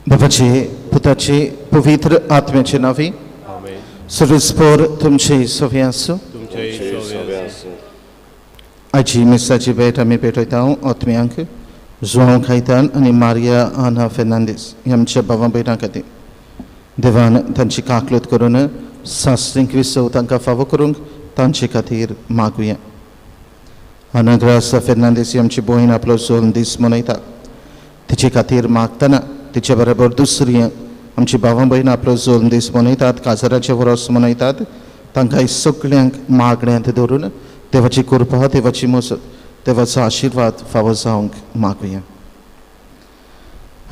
बाबाचे पुताचे पवित्र आत्म्याचे नावे सर्वस्पोर तुमचे सोवे आसूं. आयची मिसाची भेट आमी पेटयता आत्म्यांक जोआंव खायतान आनी मारिया आना फेर्नांदीस आमच्या भावा भयणां खातीर देवान तांची काकलूत करून सासरींक विसव तांकां फावो करूंक तांचे खातीर मागुया. आना ग्रासा फेर्नांदीस आमची भयण आपलो जोल्म दीस मनयता. तिचे खातीर मागतना तिचे बरोबर दुसरी आमची भावां भयण आपलो जोल्म दीस मनयतात, काजाराचे वरोस मनयतात. तांकां सगळ्यांक मागण्यांत धरून देवाची कृपा, देवाची मजत, देवाचो आशिर्वाद फावो जावंक मागुया.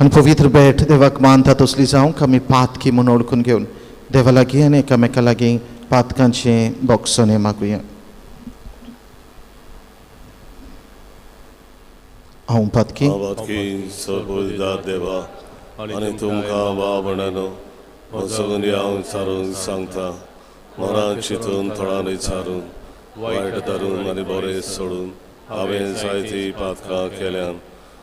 आनी पवित्र भेट देवाक मानता तसली जावंक आमी पातकी म्हूण ओळखून घेवन देवा लागीं आनी एकामेका लागीं पातकांचे बोगसोने मागुया. हांव पातकी देवा आनी तुमकां बाबणानो म्हजो हांव विचारून सांगता. मनांत चिंतून थोडांनी विचारून वायट धरून आनी बरें सोडून हांवें जायतीं पातकां केल्यान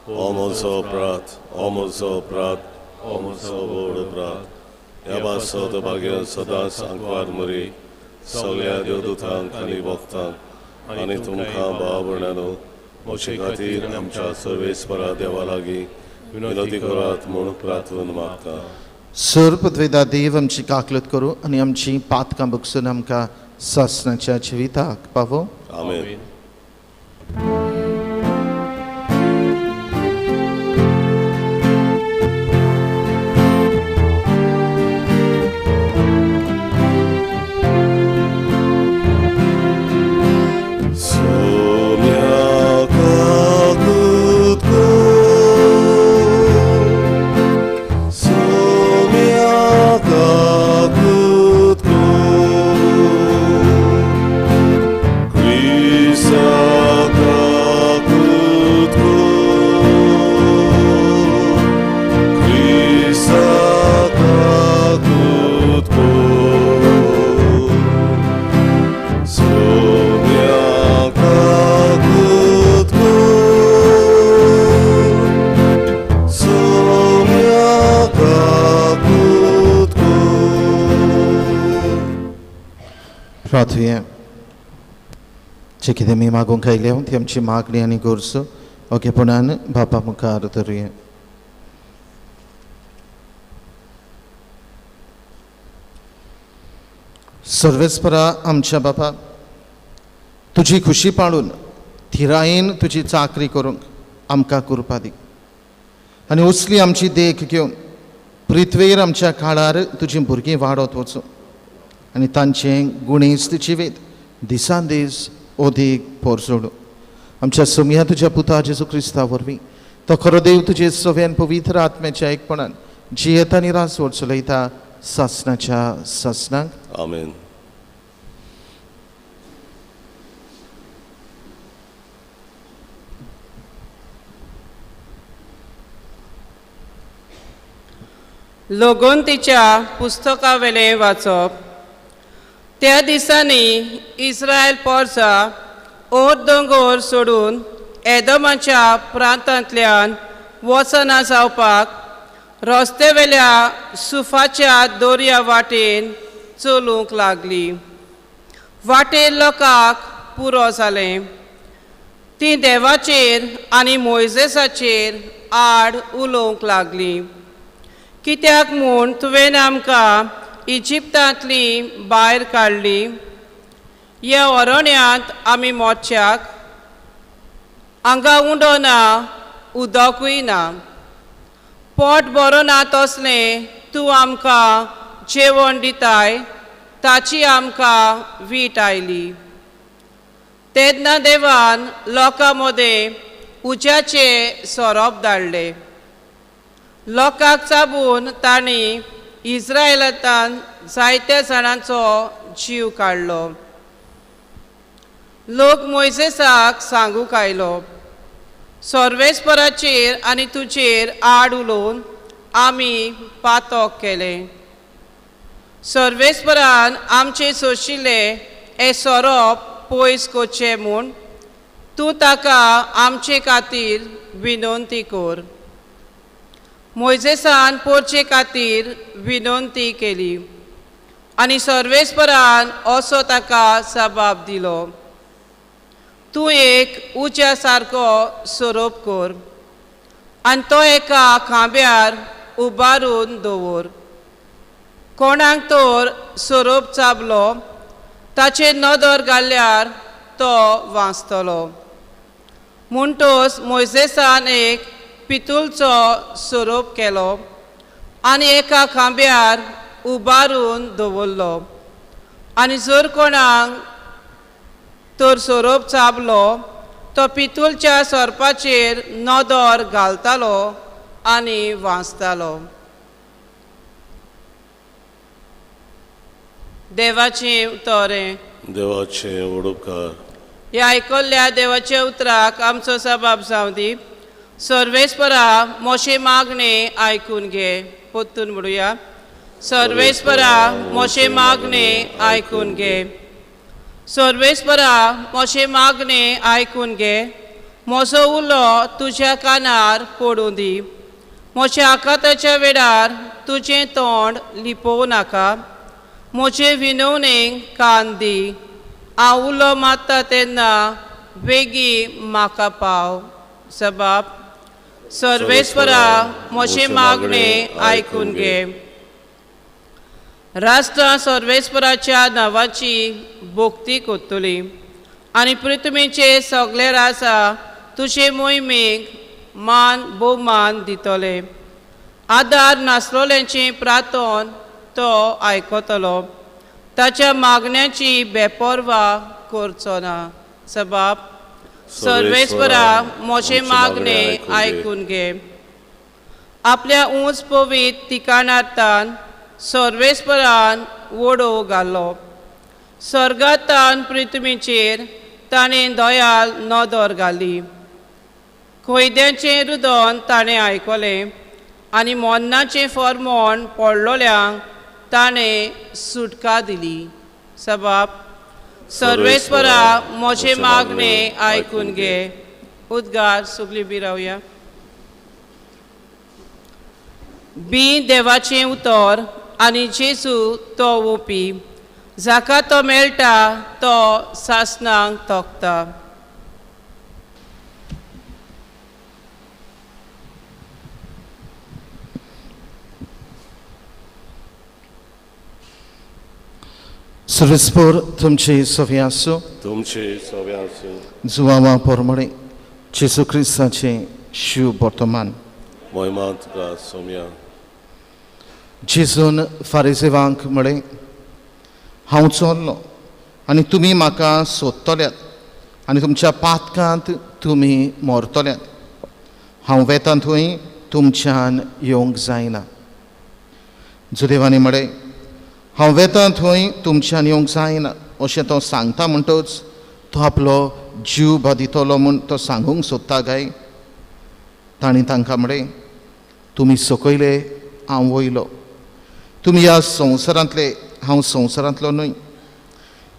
हो म्हजो अपराध, हो म्हजो अपराध, हो म्हजो व्हड अपराध. ह्या बासत भाग्य सदांच आंकवार मरी सगळ्या देवदूतांक आनी भक्तांक आनी तुमकां बाबणानो म्हजे खातीर आमच्या सर्वेस्परा देवा लागीं विनोदी करात म्हूण प्रार्थून मागता. सर्वपदवेदा देव आमची काकलत करूं आनी आमची पातकां बगसून आमकां सासणाच्या जिविताक पावो. आमेन. प्रार्थुया. जे कितें आमी मागूंक आयल्या ती आमची मागणी आनी गोरसो ओगेपणान बापा मुखार धरुया. सर्वेस्परा आमच्या बापा, तुजी खुशी पाळून थिरायेन तुजी चाकरी करूंक आमकां कृपा दी आनी असली आमची देख घेवन पृथ्वेर आमच्या काळार तुजीं भुरगीं वाडत वचूं आनी तांचें गुणेस्त जिवीत दिसान दीस ओदीक पोरजोडूं. आमच्या सुमया तुज्या पुता जेजू क्रिस्ता वरवीं तो खरो देव तुजे सव्यान पवित्र आत्म्याच्या एकपणान जियेत आनी रासवड चलयता सासणाच्या सासणांक. आमेन. लोगोंतीच्या पुस्तका वेलें वाचप. त्या दिसांनी इस्रायल पोरसा ओर दोंगोर सोडून एदोमाच्या प्रांतांतल्यान वचना जावपाक रस्ते वेल्या सुफाच्या दोर्या वाटेन चलूंक लागली. वाटेर लोकांक पुरो जालें. ती देवाचेर आनी मोइजेसाचेर आड उलोवंक लागली. कित्याक म्हूण तुवें आमकां इजिप्तांतली भायर काडली. ह्या अरण्यांत आमी मोडच्याक हांगा उंडो ना, उदकूय ना. पोट बरो ना तसलें तूं आमकां जेवण दिताय, ताची आमकां वीट आयली. तेन्ना देवान लोकां मदें उज्याचे सोरोप धाडले. लोकांक चाबून तांणी इस्रायेलांत जायत्या जाणांचो जीव काडलो. लोक मोइजेसाक सांगूंक आयलो, सर्वेस्पराचेर आनी तुजेर आड उलोवन आमी पातक केलें. सर्वेस्परान आमचे सोशिल्ले हे सोरोप पयस कोचें म्हूण तूं ताका आमचे खातीर विनोवणी कोर. मोइजेसान पोरचे खातीर विनोवणी केली आनी सर्वेस्परान असो ताका जबाब दिलो, तूं एक उज्या सारको सोरोप कोर आनी तो एका खांब्यार उबारून दवर. कोणाक तर सोरोप चाबलो ताचेर नदर घाल्ल्यार तो वाचतलो. म्हणटच मोइजेसान एक पितूलचो सोरोप केलो आनी एका खांब्यार उबारून दवरलो. आनी जर कोणाक तर सोरोप चाबलो तो पितूलच्या सोरपाचेर नदर घालतालो आनी वाचतालो. देवाचें उतोरें. देवाचें उडोवकार. ह्या आयकल्ल्या देवाच्या उतराक आमचो जबाब जावं दी. सर्वेस्परा मोशे मागणें आयकून घे. पोत्तून म्हणुया, सर्वेस्परा मोशे मागणें आयकून घे. सर्वेस्परा मोशे मागणें आयकून घे. म्हजो उलो तुज्या कानार पडूं दी. म्हज्या आकाताच्या वेळार तुजें तोंड लिपोव नाका. म्हजे विनवणेक कान दी. हांव उलो मारता तेन्ना बेगी म्हाका पाव. जबाब, सर्वेस्परा मोशे मागणें आयकून घे. राष्ट्रां सर्वेस्पराच्या नांवाची भोक्ती कोत्तली आनी पृथ्वीचे सगळे राजा तुजे मोहिमेक मान भोवमान दितले. आदार नासलोल्यांची प्रार्थन तो आयकतलो. ताच्या मागण्याची बेपर्वा करचो ना. जबाब, सर्वेस्परा मोशे मागणें आयकून घे. आपल्या उंच पवीत ठिकाणांतल्यान सर्वेस्परान वडो घालो. सर्गांतान पृथ्वीचेर ताणें दयाल नदर घाली. कोयद्याचें रुदन ताणें आयकलें आनी मोन्नाचें फर्मोण पडलोल्यांक ताणें सुटका दिली. जबाब, सर्वेस्परा मोशे मागणें आयकून घे. उद्गार सगळीं बी रावया. बी देवाचें उतर आनी जेजू तो ओपी. जाका तो मेळटा तो सासणांक तोखता. सर्वेस्पर तुमचे सवे आसूं. तुमचे सवे आसूं. जुवावा पोरमळे जेजू क्रिस्ताचें शिव वर्तमान. महिमा तुका सोम्या. जेजून फारिसेवांक म्हळें, हांव चोरलो आनी तुमी म्हाका सोदतल्यात आनी तुमच्या पातकांत तुमी मरतल्यात. हांव वेता थंय तुमच्यान येवंक जायना. जुदेवानी म्हळें, हांव वेता थंय तुमच्यान येवंक जायना अशें तो सांगता म्हणटच तो आपलो जीव बादितलो म्हूण तो सांगूंक सोदता काय. तांणी तांकां म्हळें, तुमी सकयले हांव वयलो. तुमी ह्या संवसारांतले, हांव संवसारांतलो न्हय.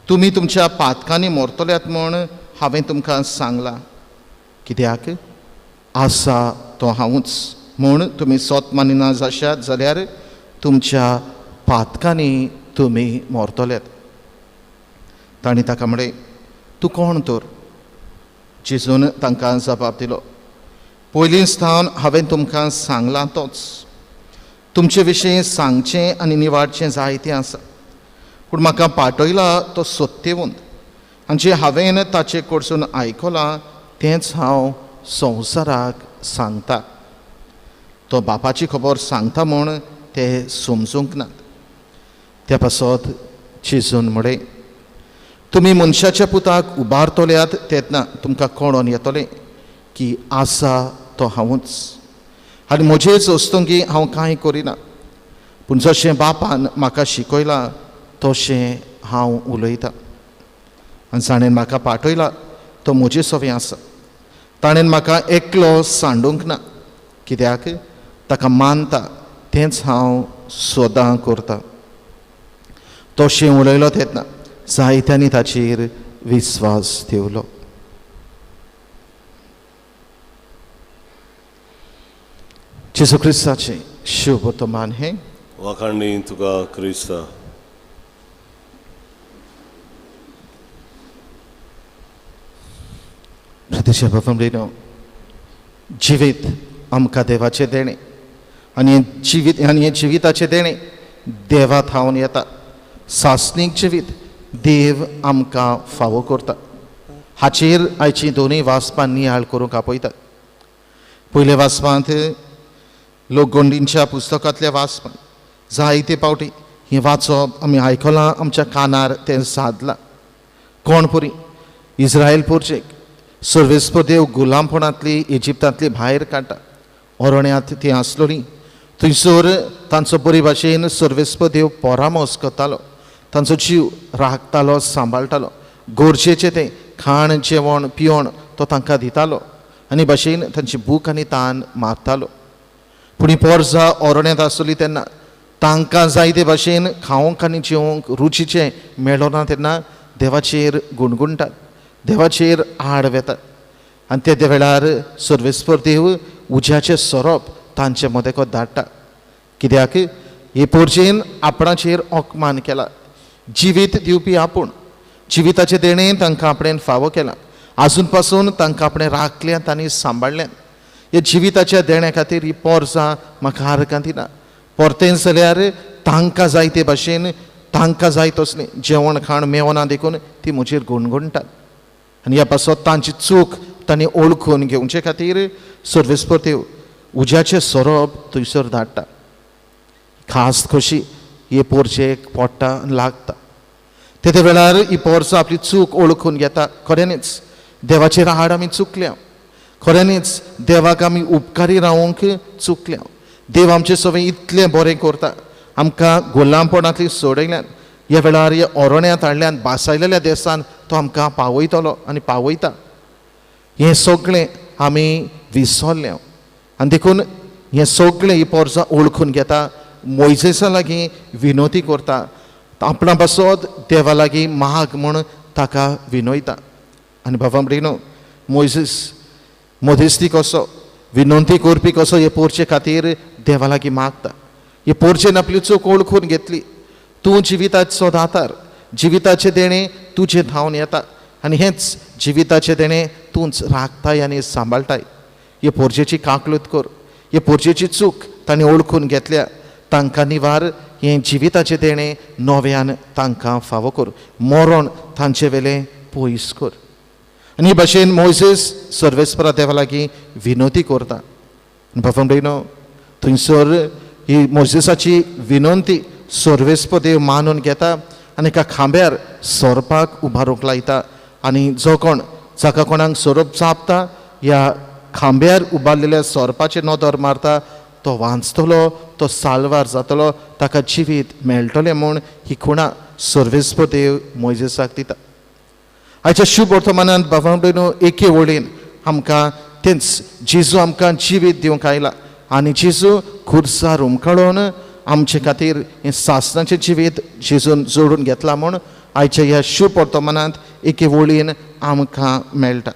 तुमी तुमच्या पातकांनी मरतल्यात म्हूण हांवें तुमकां सांगलां, कित्याक आसा तो हांवूच म्हूण तुमी सोत मानिना जाशात जाल्यार तुमच्या पातकांनी तुमी मरतलेत. तांणी ताका म्हणलें, तूं कोण तर? जेजून तांकां जबाब दिलो, पयलींचथावन हांवें तुमकां सांगलां तोच. तुमचे विशीं सांगचें आनी निवाडचें जायतें आसा, पूण म्हाका पाठयला तो सत्यवंत, आनी जें हांवें ताचे कडसून आयकलां तेंच हांव संवसाराक सांगता. तो बापाची खबर सांगता म्हूण ते समजूंक नात. त्या पासत जेजून म्हणलें, तुमी मनशाच्या पुताक उबारतल्यात तेन्ना तुमकां कळोन येतलें की आसा तो हांवूच, आनी म्हजेच वस्तुंकी हांव कांय करिना, पूण जशें बापान म्हाका शिकयलां तशें हांव उलयतां. आनी जाणें म्हाका पाठयला तो म्हजे सोबी आसा. ताणें म्हाका एकलो सांडूंक ना, कित्याक ताका मानता तेंच हांव सदां करतां. तशें उलयलो तेन्ना जायत्यांनी ताचेर विस्वास ठेवलो. जेजू क्रिस्ताचें शुभ वर्तमान हें. वाखाणणी तुका क्रिस्ता. प्रतीच्या बाबा जिवीत आमकां देवाचें देणें, आनी हे जिविताचें देणें देवा थावन येता. सासणीक जिवीत देव आमकां फावो करता. हाचेर आयची दोनूय वाचपां नियाळ करूंक आपयतात. पयल्या वाचपांत लोकगोंडींच्या पुस्तकांतल्या वाचपां जायते पावटी हें वाचप आमी आयकलां, आमच्या कानार तें सादलां. कोण पुरी इस्रायल पुरचेक सर्वेस्पर देव गुलामपणांतली इजिप्तांतली भायर काडटा. अरण्यांत ती आसलोलीं, थंयसर तांचो बरे भाशेन सर्वेस्पर देव परामोस करतालो, तांचो जीव राखतालो, सांबाळटालो. गरजेचें तें खाण जेवण पिवण तो तांकां दितालो, आनी भाशेन तांची भूक आनी तान मारतालो. पूण ही पोरसां अरण्यांत आसली तेन्ना तांकां जाय ते भाशेन खावंक आनी जेवंक रुचीचें मेळ्ळो ना तेन्ना देवाचेर गुणगुणटात, देवाचेर आड वेतात. आनी त्या वेळार सर्वेस्पर देव उज्याचें सोरोप तांचे मदें धाडटा. कित्याक हे पोरचेन आपणाचेर ओकमान केला. जिवीत दिवपी आपूण, जिविताचें देणें तांकां आपणें फावो केलां. आजून पासून तांकां आपणें राखल्यात आनी सांबाळल्यात. ह्या जिविताच्या देण्या खातीर ही पोरसां म्हाका हारकां दिना. परतें जाल्यार तांकां जाय ते भाशेन तांकां जाय तसलें जेवण खाण मेवना देखून ती म्हजेर गुणगुणटात. आनी ह्या पासत तांची चूक तांणी ओळखून घेवचे खातीर सर्वेस्पर देव उज्याचें सोरोप थंयसर धाडटा. खास कशी हे पोरचेक पडटा आनी लागता. ते वेळार ही पोरसां आपली चूक ओळखून घेता. खऱ्यांनीच देवाचेर आड आमी चुकल्या, खऱ्यांनीच देवाक आमी उपकारी रावूंक चुकल्या. देव आमचे सगळें इतलें बरें करता, आमकां गुलामपणांतली सोडयल्यान ह्या वेळार ह्या अरण्यांत हाडल्यान बासायलेल्या देसान तो आमकां पावयतलो आनी पावयता. हें सगळें आमी विसरल्या आनी देखून हें सगळें ही पोरसां ओळखून घेता. मोइजेसा लागीं विनोती करता, आपणा पासत देवा लागीं माग म्हूण ताका विनयता. आनी बाबा म्हणिनो मोइजेस मोदेस्ती कसो विनंती करपी कसो हे पोरचे खातीर देवा लागीं मागता. हे पोरचेन आपली चूक ओळखून घेतली. तूं जिविताचो दातार, जिविताचें देणें तुजें धांवन येता आनी हेंच जिविताचें देणें तूंच राखताय आनी सांबाळटाय. हे पोरचेची काकलूत कर. हे पोरचेची चूक तांणी ओळखून घेतल्या, तांकां निवार. हें जिविताचें देणें नव्यान तांकां फावो कर. मरण तांचे वेलें पयस कर. आनी हे भाशेन मोइजेस सर्वेस्परा देवा लागीं विनंती करता. बाबा म्हणिनो थंयसर ही मोइजेसाची विनंती सर्वेस्पर देव मानून घेता आनी एका खांब्यार सोरपाक उबारूंक लायता. आनी जो कोण जाका कोणाक सोरोप चापता ह्या खांब्यार उबारलेल्या सोरपाचेर नदर मारता तो वांचतलो, तो साल्वार जातलो, ताका जिवीत मेळटलें म्हूण ही खुणां सर्वेस्पर देव मोइजेसाक दिता. आयच्या शुभ वर्तमानांत बाबा भयणो एके वळेन आमकां तेंच जेजू आमकां जिवीत दिवंक आयला आनी जेजू खुर्सार उमखळोन आमचे खातीर हें सासणाचें जिवीत जेजून जोडून घेतला म्हूण आयच्या ह्या शुभ वर्तमानांत एके वळीन आमकां मेळटा.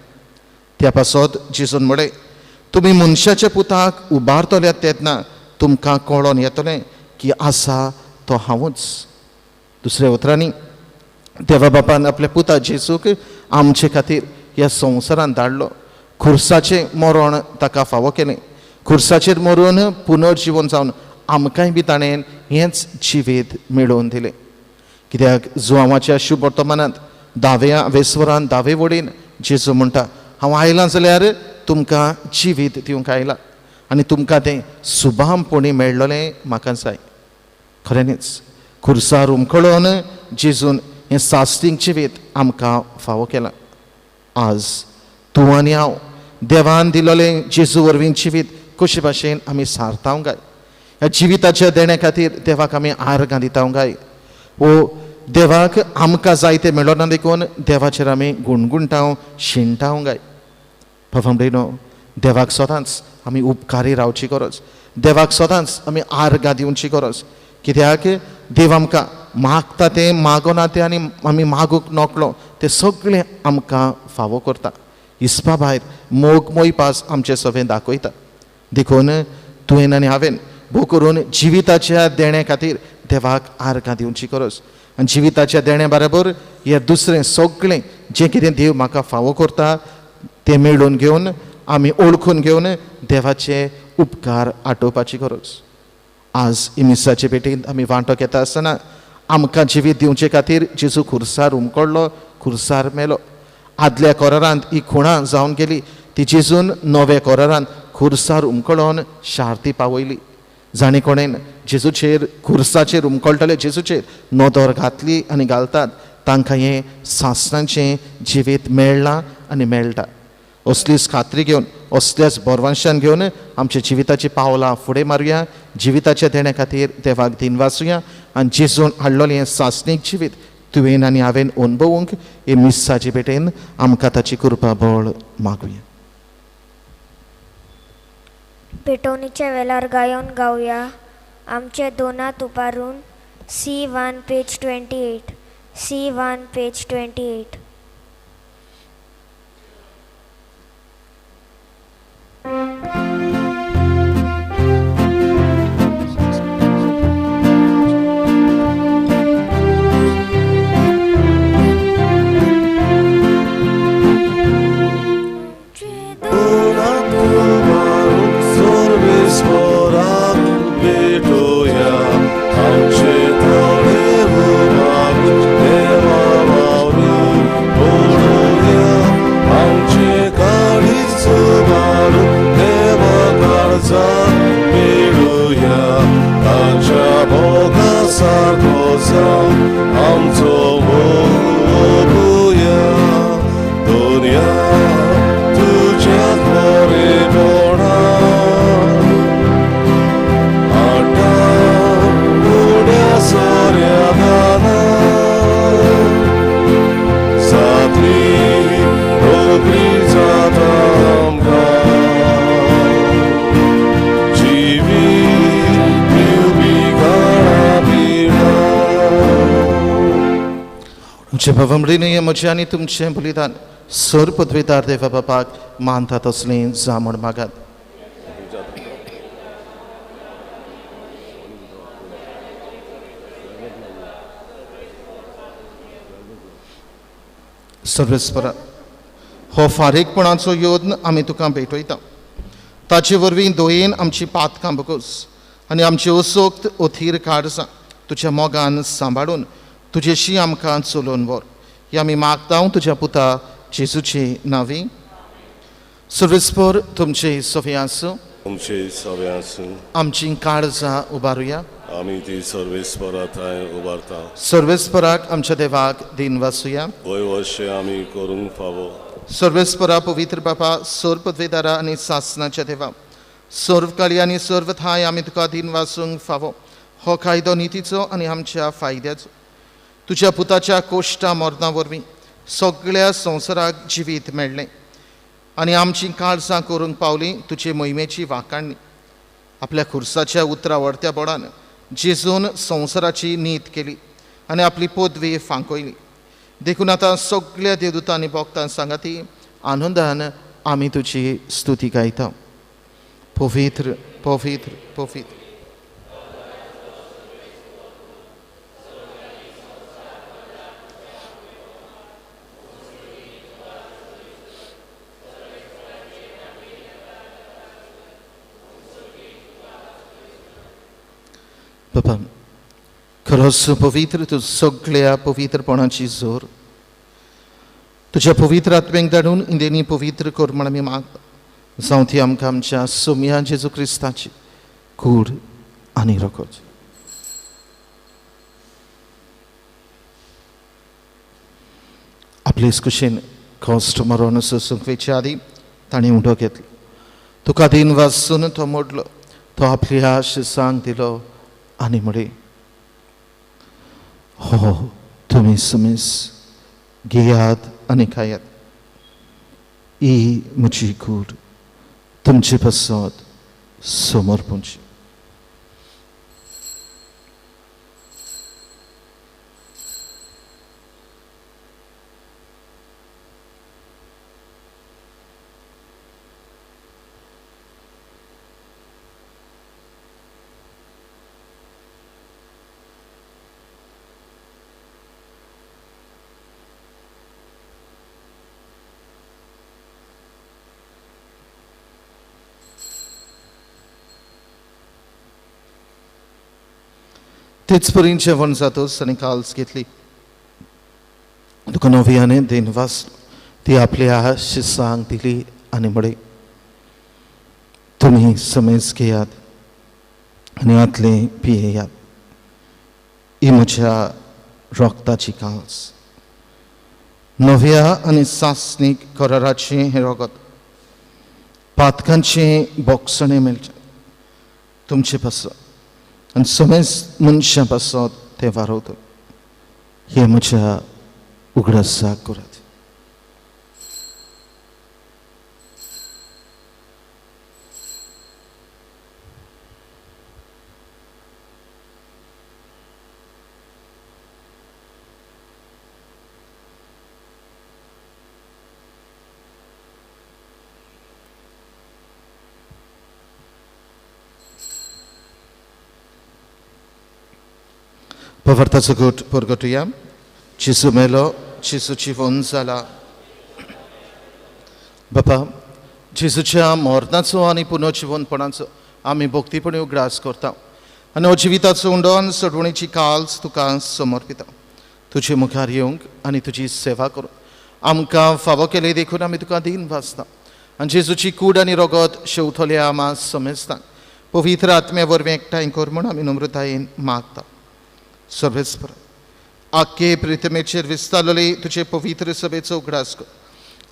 त्या पासत जेजून म्हळें, तुमी मनशाच्या पुताक उबारतले तेन्ना तुमकां कळोन येतलें की आसा तो हांवूच. दुसऱ्या उतरांनी देवा बापान आपल्या पुता जेजूक आमचे खातीर ह्या संवसारांत धाडलो. खुर्साचें मरण ताका फावो केलें. खुर्साचेर मरून पुनर्जीवन जावन आमकांय बी ताणें हेंच जिवीत मेळोवन दिलें. कित्याक जुआंवाच्या शुभ वर्तमानांत 10व्या वेस्वरान 10वे वडीन जेजू म्हणटा, हांव आयलां जाल्यार तुमकां जिवीत दिवंक आयलां आनी तुमकां तें सुभामपणी मेळ्ळलें म्हाका जाय. खऱ्यांनीच खुर्सार उमखळोन जेजून हें साश्टीक जिवीत आमकां फावो केलां. आज तूं आनी हांव देवान दिलोलें जेजू वरवीं जिवीत कशे भाशेन आमी सारतांव गाय. ह्या जिविताच्या देण्या खातीर देवाक आमी आर्गां दितांव गाय. वो देवाक आमकां जाय तें मेळोना देखून देवाचेर आमी गुणगुणटाव शिणटाव गाय. भवमडेनो, देवाक सदांच आमी उपकारी रावची गरज. देवाक सदांच आमी आर्गां दिवची गरज. कित्याक देव आमकां मागता तें मागोना तें आनी आमी मागूंक नकळो तें सगळें आमकां फावो करता. हिसपा भायर मोग मोयपास आमचे सभेन दाखयता. देखून तुवें आनी हांवें भोव करून जिविताच्या देण्या खातीर देवाक आर्गां दिवची गरज. आनी जिविताच्या देण्या बरोबर हें दुसरें सगळें जें कितें देव म्हाका फावो करता तें मेळून घेवन आमी ओळखून घेवन देवाचे उपकार आटोवपाची गरज. आज इमिसाचे पेटींत आमी वांटो घेता आसतना आमकां जिवीत दिवचे खातीर जेजू खुर्सार उमकडलो, खुर्सार मेलो. आदल्या कोरारांत ही खुणां जावन गेली, ती जेजून नव्या कोरारांत खुर्सार उमकळोन शार्ती पावयली. जाणे कोणेन जेजूचेर खुर्साचेर उमकळटले जेजूचेर नदर घातली आनी घालतात तांकां हें सासणाचें जिवीत मेळ्ळां आनी मेळटा. असलीच खात्री घेवन असल्याच बोरवांशान घेवन आमच्या जिविताची पावलां फुडें मारुया. जिविताच्या देण्या खातीर देवाक दिनवासुया आनी जेजून हाडलोलें हें सासणीक जिवीत तुवें आनी हांवें अणभवूंक हे मिस्साचे पेटेन आमकां ताची कृपा बळ मागुया. पेटोवणीच्या वेळार गायोन गावया आमचे दोनात उबारून. C1 page 28. C1 page 28. तुमचे भवमडीने म्हजें आनी तुमचें बलिदान सर पदवेदार देवा बापाक मानता तसलें जा म्हण मागात. सर्वेस्परा, हो फारीकपणाचो योद्न आमी तुका भेटयता. ताचे वरवीं दोयेन आमची पातकां बगोस आनी आमची असोक्त ओथीर काडसां तुज्या मोगान सांबाळून तुजेशी आमकां चलोवन व्हर. हे आमी मागता तुज्या पुता जेजूचे नांवी. सर्वेस्पर तुमचे सवे आसूं. तुमचे सवे आसूं. आमची काळजां उबारुया. आमी ती सर्वेस्परा थंय उबारता. सर्वेस्पराक आमच्या देवाक दिनवासुया. वय वर्षे आमी करूंक फावो. सर्वेस्परा पवित्र बापा, सर्व पदवेदारा आनी सासणाच्या देवा, सर्व काळी आनी सर्व थाय आमी तुका दिनवासूंक फावो. हो कायदो नितीचो आनी आमच्या फायद्याचो. तुज्या पुताच्या कोश्टा मरणा वरवीं सगळ्या संवसाराक जिवीत मेळ्ळें आनी आमची काळजां करूंक पावली तुजे मोहिमेची वाखाणणी. आपल्या खुर्साच्या उतरावडत्या बोडान जेजून संवसाराची नीत केली आनी आपली पदवी फांकयली. देखून आता सगळ्या देवदूतांनी भक्तां सांगाती आनंदान आमी तुजी स्तुती गायता. पवित्र पवित्र पवित्र बाबा खरोच पवित्र तूं सगळ्या पवित्रपणाची जोर तुज्या पवित्र आत्म्याक धाडून इंदेनी पवित्र कर म्हण आमी मागता. जावं ती आमकां आमच्या सोम्या जेजू क्रिस्ताची कूड आनी रगत. आपलेच कुशीन कॉस्ट मरोन सोसूंक वेचे आदी ताणें उडो घेतलो. तुका दिन वाचून तो मोडलो. तो आपल्या शिसांक दिलो आनी म्हळे हो तुमी समीस घेयात आनी खायात. ही म्हजी कूड तुमचे पासत समर्पणची. तेच परीन जेवण जातोच आनी काल्स घेतली. तुका नव्याने दिन वाचलो. ती आपल्या शिसांक दिली आनी म्हळे तुमी समेज घेयात आनी आतले पियेयात. ही म्हज्या रक्ताची काल्स. नव्या आनी सासणीक कराराचें हें रगत पातकांचें बोगसणें मेळचें तुमचे पासत आनी समेज मनशां पासत तें वारवता. हें म्हज्या उगडासाक करात. Powartaco gut porgotuja, Jesu melo, Jesu ciwon zala. बापा जेजूच्या मरणाचो आनी पुनर्जीवनपणाचो आमी भक्तीपणी उगडास करता आनी हो जिविताचो उंडोन सडवणेची काल्स तुका समर्पिता. तुजे मुखार येवंक आनी तुजी सेवा करूंक आमकां फावो केले देखून आमी तुका दिन वाचता आनी जेजूची कूड आनी रगत शेवथल्या आमा समेजता. पवित्र आत्म्या वरवीं एकठांय कर म्हूण आमी नम्रतायेन मागता. सर्वेस्पर आख्खे प्रितमेचेर विस्तारलेले तुजे पवित्र सभेचो उगडास कर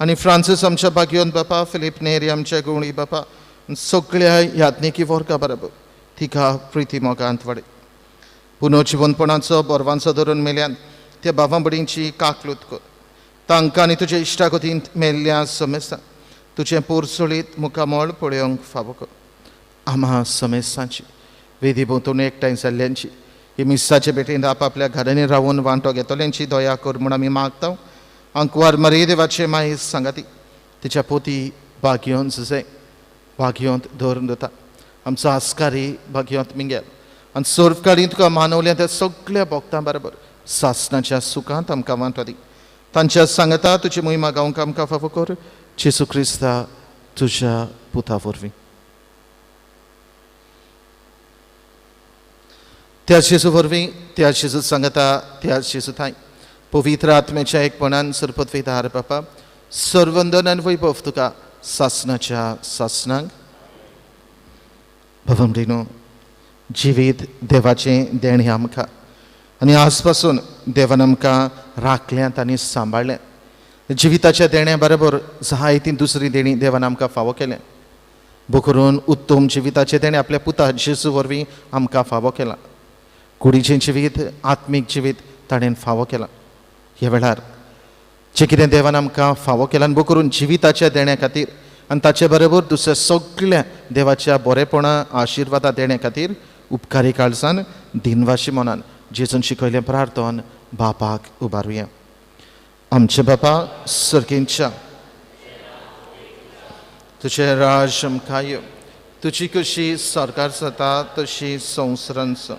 आनी फ्रांसीस आमच्या भाग्योन बापा, फिलीप नेरी आमच्या गवळी बापा, सगळ्या याज्ञिकी वर्गा बरोबर तिका प्रिती मोगांत वाडय. पुनर्जीवनपणाचो बोरवांचो धरून मेल्यान त्या भावां भयणींची काकलूत कर. तांकां आनी तुज्या इश्टागतींत मेल्ल्या समेस्तांक तुजें पोरसुळीत मुखामळ पळोवंक फावो कर. आम्हा समेस्तांची वेदी भोंवतून एकठांय जाल्ल्यांची ही मिसाचे भेटेन आपापल्या घरांनी रावून वांटो घेतल्यांची दया कर म्हूण आमी मागता. अंकवार मरे देवाचे माई सांगाती तिच्या पोती भाग्योन झुजे भाग्योंत धरून दोता. आमचो आस्कारी भाग्योंत मिंगेल आनी सर्वकाळी तुका मानवल्या त्या सगळ्या भक्तां बरोबर सासणाच्या सुखांत आमकां वांटो दी. तांच्या सांगता तुजी मोहिमा गावंक आमकां फावो कर. जेजू क्रिस्ता तुज्या पुता वरवीं. त्या जेजू वरवीं, त्या जेजू सांगता, त्या जेजू थाय पवित्र आत्म्याच्या एकपणान सरपदवेदार बापा सर्वंदन आनी वैभव तुका सासणाच्या सासणांक. भवमडीनो जिवीत देवाचें देणें आमकां आनी आज पासून देवान आमकां राखल्यात आनी सांबाळल्यात. जिविताच्या देण्या बरोबर जायती दुसरी देणी देवान आमकां फावो केल्या. भोकरून उत्तम जिविताचें देणें आपल्या पुता जेजू वरवीं आमकां फावो केलां. कुडीचें जिवीत, आत्मीक जिवीत ताणें फावो केलां. ह्या वेळार जें कितें देवान आमकां फावो केलां बो करून जिविताच्या देण्या खातीर आनी ताचे बरोबर दुसऱ्या सगळ्या देवाच्या बरेपणा आशिर्वादा देण्या खातीर उपकारी काळजान दिनवाशी मनान जेजून शिकयलें प्रार्थन बापाक उबारुया. आमचे बापा सर्गेंच्या तुझे राज आमकां तुजी कशी सरकार जाता तशी संवसारांत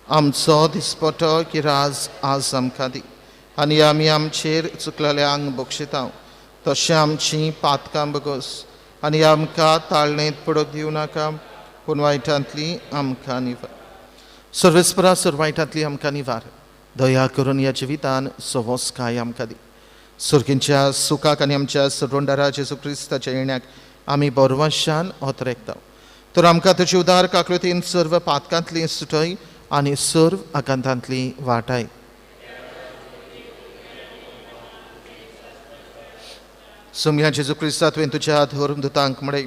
आमचो दिसपटो गिराज आज आमकां दी आनी आमी आमचेर चुकलेल्यांक बक्षिता तशें आमची पातकां बगोस आनी आमकां ताळणेंत पडूंक दिवं नाका पूण वायटांतली आमकां निवार सर्वेस्परा वायटांतली आमकां निवार दया करून ह्या जिवितान सवोस्काय आमकां दी सुर्गींच्या सुखाक आनी आमच्या सर्वंडारा जेजू क्रिस्ताच्या येण्याक आमी बोरवाशान ओतरेकता तर आमकां तुजी उदार काकळुतीन सर्व पातकांतली सुटय आनी सर्व आकांतांतली वाटाय सोम्या जेजू क्रिस्ता तुवें तुज्या धर्मदुतांक म्हणय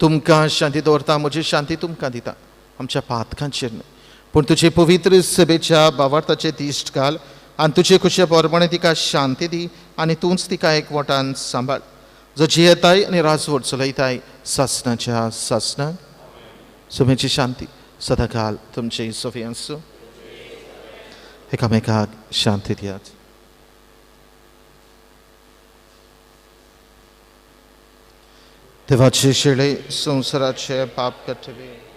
तुमकां शांती दवरता म्हजी शांती तुमकां दिता आमच्या पातकांचेर न्हय पूण तुजे पवित्र सभेच्या भावार्थाचे दिश्ट घाल आनी तुजे खुशे बरोवणे तिका शांती दी आनी तूंच तिका एकवटान सांबाळ जो जियेताय आनी राजवट चलयताय सासणाच्या सासणाक सोम्याची शांती सदाकाल तुमचे सोफी आसूं एकामेकाक शांती दियात देवाचे शेळे संवसाराचे पाप कटवे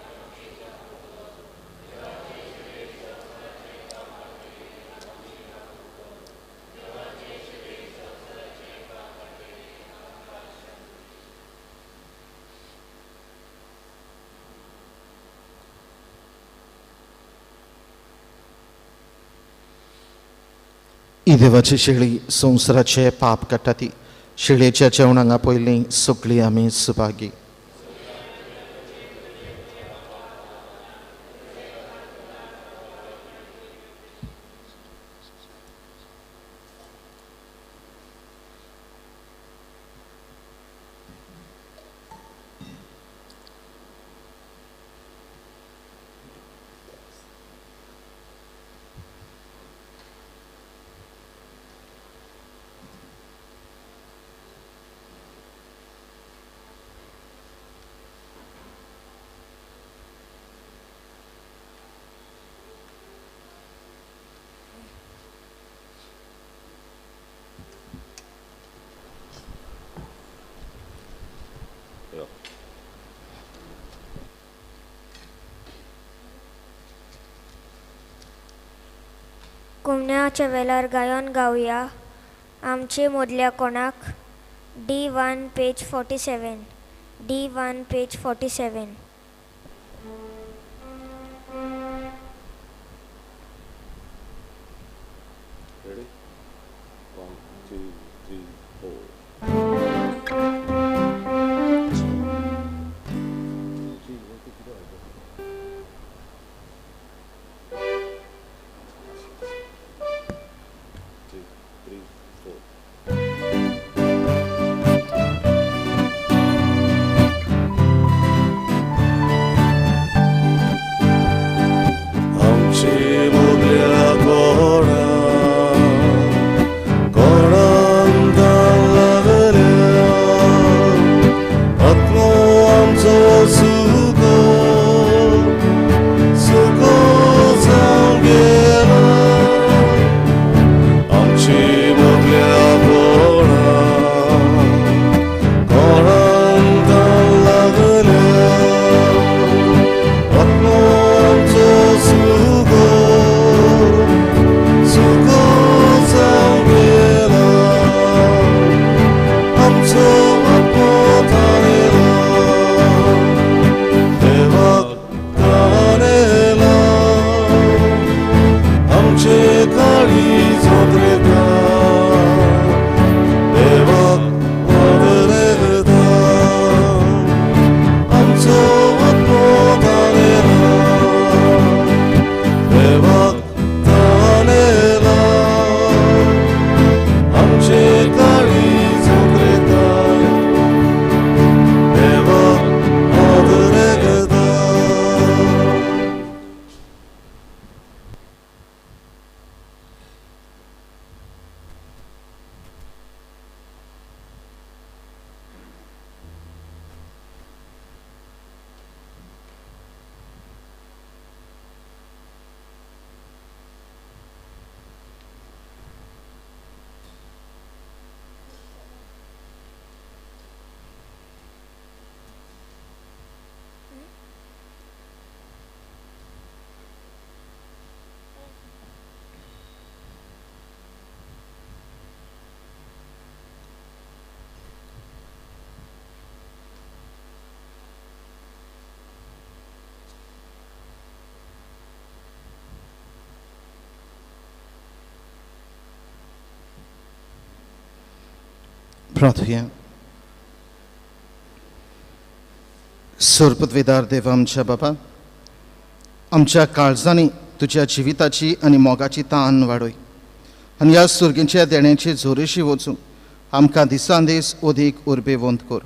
ही देवाची शेळी संवसाराचे पाप काडटा ती शेळयेच्या जेवणांगा पयलीं सगळीं आमी सुभागी कुमण्याच्या वेळार गायन गावया आमचे मोदल्या कोणाक D1 page 47 D1 page 47 Ready? 1, 2, 3, 4. प्रार्थूया. सर्पदवेदार देवा आमच्या बाबा, आमच्या काळजांनी तुझ्या जिविताची आनी मोगाची तान वाडय आनी ह्या सुर्गेच्या देण्याची जोरेशी वचूं आमकां दिसान दीस ओदीक उर्बेवंत कर.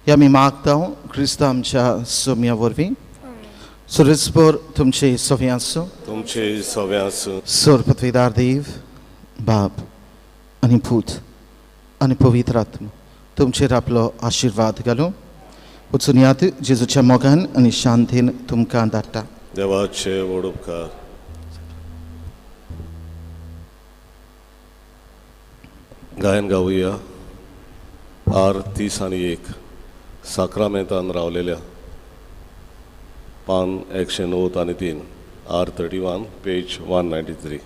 हे आमी मागता क्रिस्त आमच्या सोम्या वरवीं. सुरेस्पर तुमचे सवे आसूं. तुमचे सवे आसूं. सर्पदवेदार देव, बाप आनी पूत आनी पवित्र आत्मा तुमचेर आपलो आशिर्वाद घालूं. वचून यात जेजूच्या मोगान आनी शांतीन तुमकां धाडटा. देवाचे व्हड उपकार. गायन गावुया आर 30 साक्रामेंतान रावलेल्या पान 109 आणि 3 आर 31 पेज 193.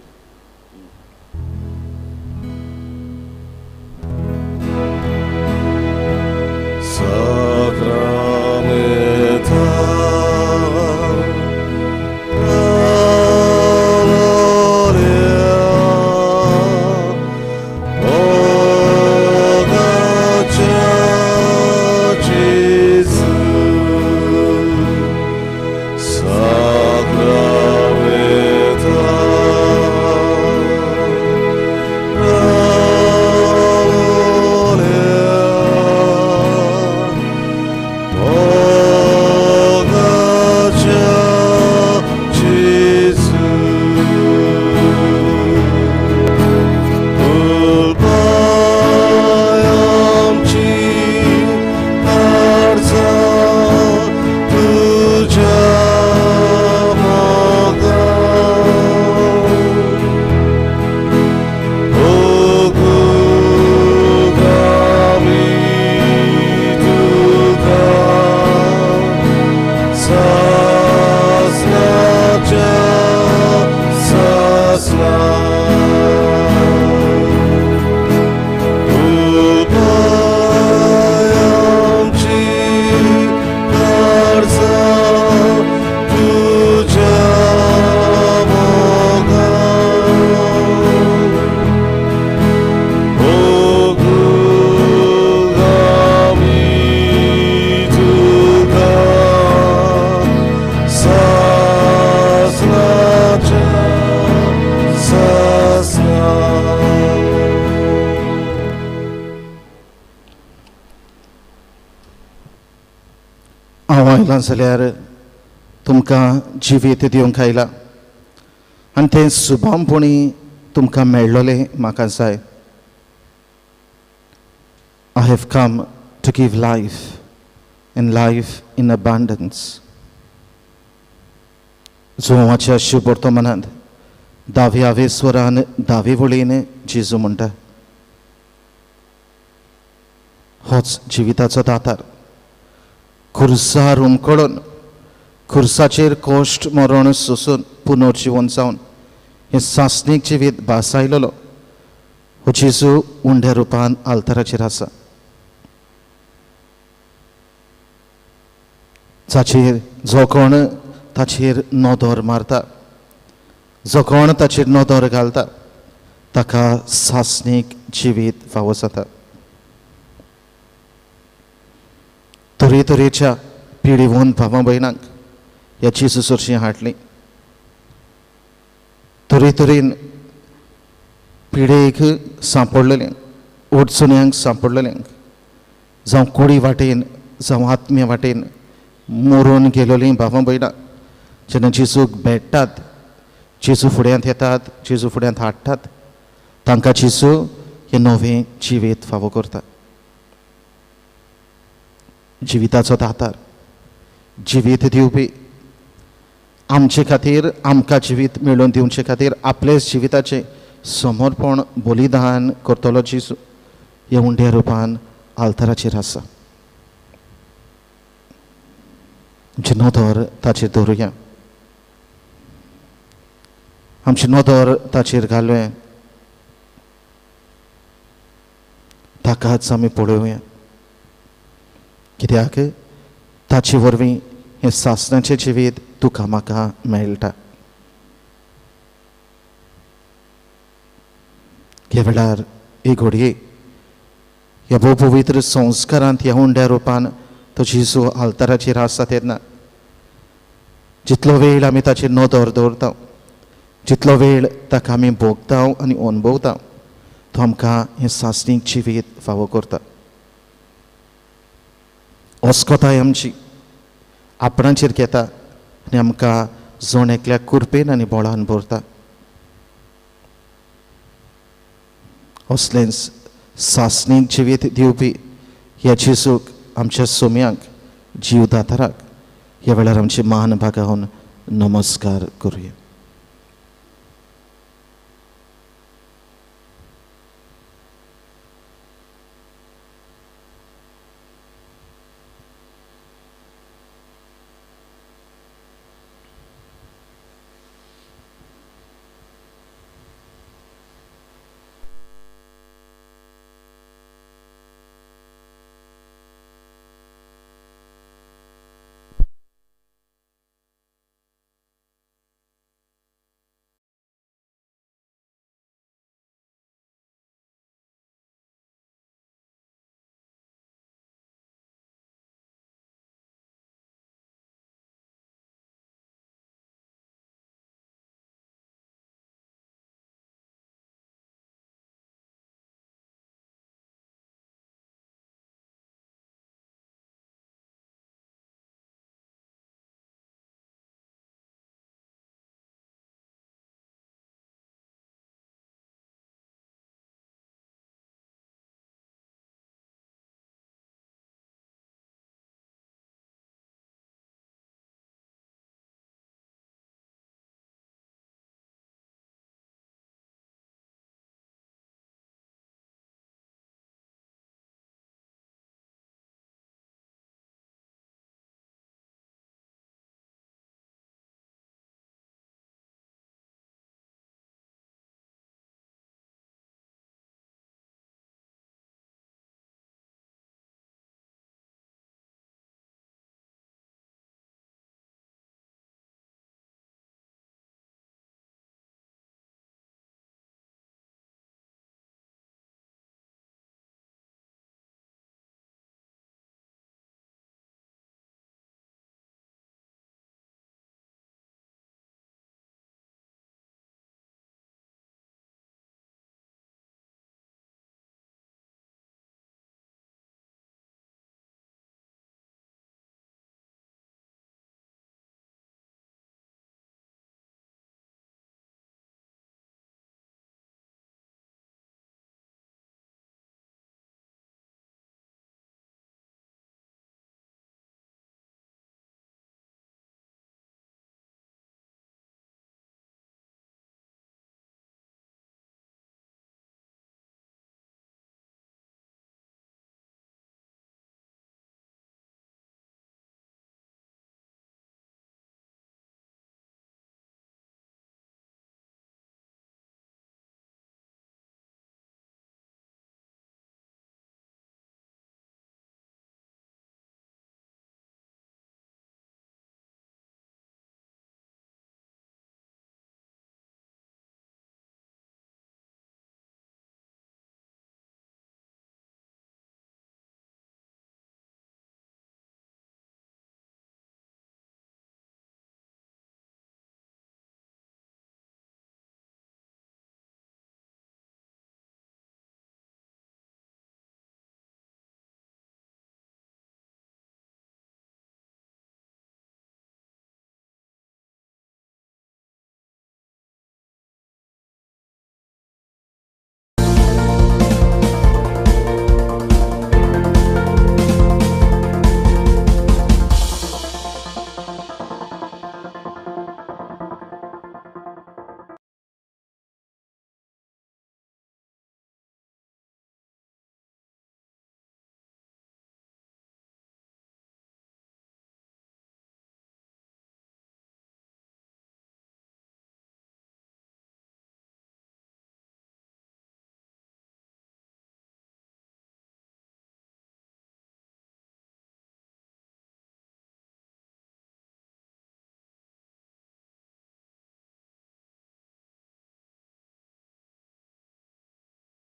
हांव आयलां जाल्यार तुमकां जिवीत दिवंक आयलां आनी तें सुभामपणी तुमकां मेळ्ळोलें म्हाका जाय. I have come to give life and life in abundance. जोवाच्या शुभ वर्तमानांत दाव्यावे स्वरान दावे वळीन जेजू म्हणटा, होच जिविताचो दातार. खुर्सार उमकडून खुर्साचेर कोश्ट मरण सोसून पुनर्जीवन जावन हें सासणीक जिवीत भासायलो हो जेजू उंड्या रुपान आल्ताराचेर आसा. जाचेर जो कोण ताचेर नदर मारता, जो कोण ताचेर नदर घालता ताका सासणीक जिवीत फावो जाता. तरेतरेच्या पिडीवून भावां भयणांक ह्या जेजू चडशीं हाडलीं. तरेतरेन पिडेक सांपडलेलें, ओडचण्यांक सांपडलेल्यांक, जावं कुडी वाटेन जावं आत्म्या वाटेन मरून गेलोलीं भावां भयणां जेन्ना जेजूक भेटतात, जेजू फुड्यांत येतात, जेजू फुड्यांत हाडटात, तांकां जेजू हें नवें जिवीत फावो करता. जिविताचो दातार, जिवीत दिवपी, आमचे खातीर आमकां जिवीत मेळोवन दिवचे खातीर आपलेच जिविताचें समर्पण बलिदान करतलो जेजू ह्या उंड्या रुपान आल्ताराचेर आसा. आमची नदर ताचेर दवरुया, आमची नदर ताचेर घालुया, ताकाच आमी पळोवया. कित्याक ताचे वरवीं हें सासणाचें जिवीत तुका म्हाका मेळटा. हे वेळार हे घडये ह्या भोव पवित्र संस्कारांत ह्या हुंड्या रुपान तो जेजू आल्ताराचेर आसा तेन्ना जितलो वेळ आमी ताचेर नदर दवरता, जितलो वेळ ताका आमी भोगता आनी अनुभवता, तो आमकां हें सासणीक जिवीत फावो करता. अस्कोताय आमची आपणाचेर घेता आनी आमकां जण एकल्या कुरपेन आनी बळान भरता. असलेंच सासणीक जिवीत दिवपी ह्या जेजूक आमच्या सोम्यांक जीव दाताराक ह्या वेळार आमची मान भागावन नमस्कार करुया.